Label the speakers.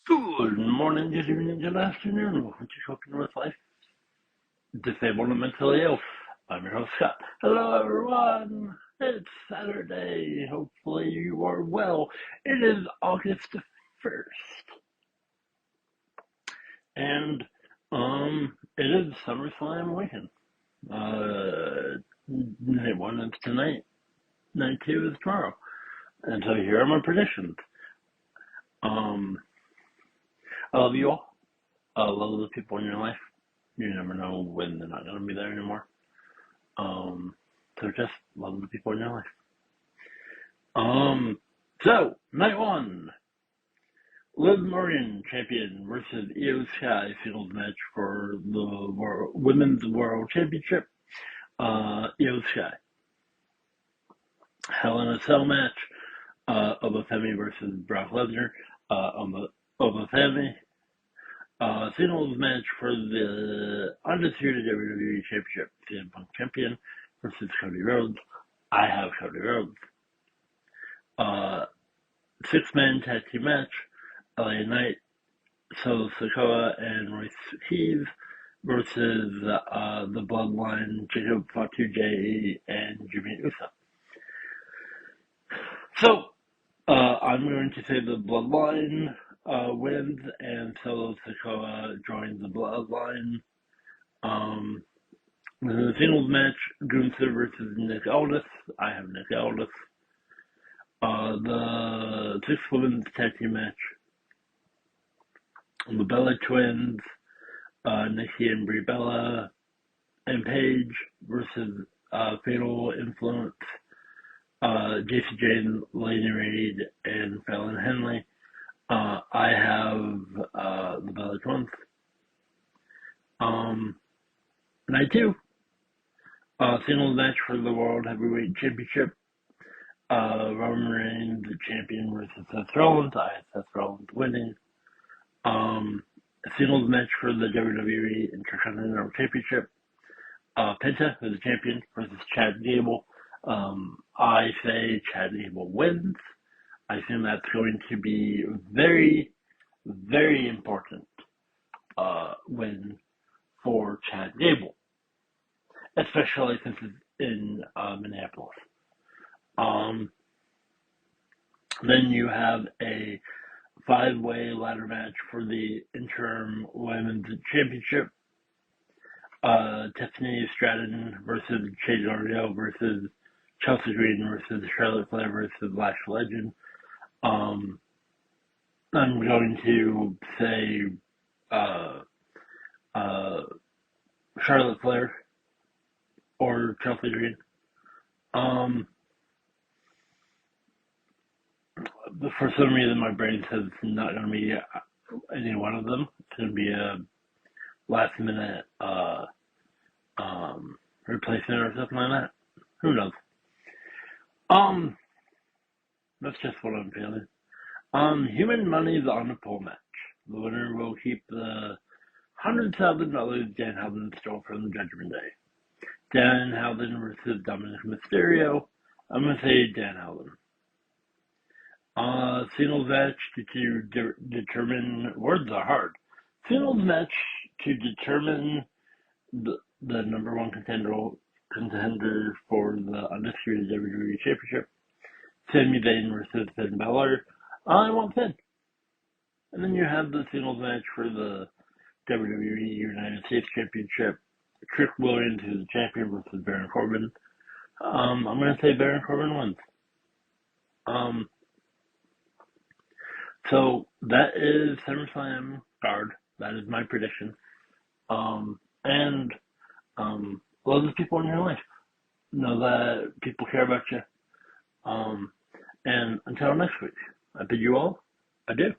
Speaker 1: Good morning, good evening, good afternoon. Welcome to Cooking with Life, Disabled and Mentally Ill. I'm your host, Scott. Hello, everyone. It's Saturday. Hopefully you are well. It is August 1st. And, it is Summerslam weekend. Night one is tonight. Night two is tomorrow. And so here are my predictions. I love you all. I love the people in your life. You never know when they're not going to be there anymore. So just love the people in your life. So, night one. Liv Morgan, champion, versus Io Sky, singles match for the Women's World Championship. Io Sky. Hell in a Cell match. Obafemi versus Brock Lesnar. Obafemi. Singles match for the undisputed WWE Championship. CM Punk champion versus Cody Rhodes. I have Cody Rhodes. Six-man tag team match. LA Knight, Solo Sikoa, and Royce Keys versus the Bloodline, Jacob Fatu, and Jimmy Uso. So, I'm going to say the Bloodline wins and Solo Sikoa joins the Bloodline. The singles match, Gunther versus Nick Aldis. I have Nick Aldis. The six women's tag team match, the Bella Twins, Nikki and Brie Bella, and Paige versus Fatal Influence, JC Jane, Lady Reid, and Fallon Henley. I have the Bella Twins. Night two, singles match for the World Heavyweight Championship. Roman Reigns, the champion, versus Seth Rollins. I have Seth Rollins winning. Singles match for the WWE Intercontinental Championship. Penta, who's the champion, versus Chad Gable. I say Chad Gable wins. I think that's going to be very, very important win for Chad Gable, especially since it's in Minneapolis. Then you have a five-way ladder match for the interim women's championship. Tiffany Stratton versus Shea Giorgio versus Chelsea Green versus Charlotte Flair versus Lash Legend. I'm going to say Charlotte Flair or Chelsea Green. For some reason, my brain says it's not going to be any one of them. It's going to be a last-minute replacement or something like that. Who knows? That's just what I'm feeling. Human Money's on the pole match. The winner will keep the $100,000 Dan Housen stole from the Judgment Day. Dan Housen versus Dominic Mysterio. I'm going to say Dan Housen. Singles match to determine, words are hard. Singles match to determine the number one contender for the undisputed WWE Championship. Sami Zayn versus Finn Balor. I want Finn. And then you have the singles match for the WWE United States Championship. Trick Williams, who's the champion, versus Baron Corbin. I'm going to say Baron Corbin wins. So that is SummerSlam card. That is my prediction. Love the people in your life. Know that people care about you. And until next week, I bid you all adieu.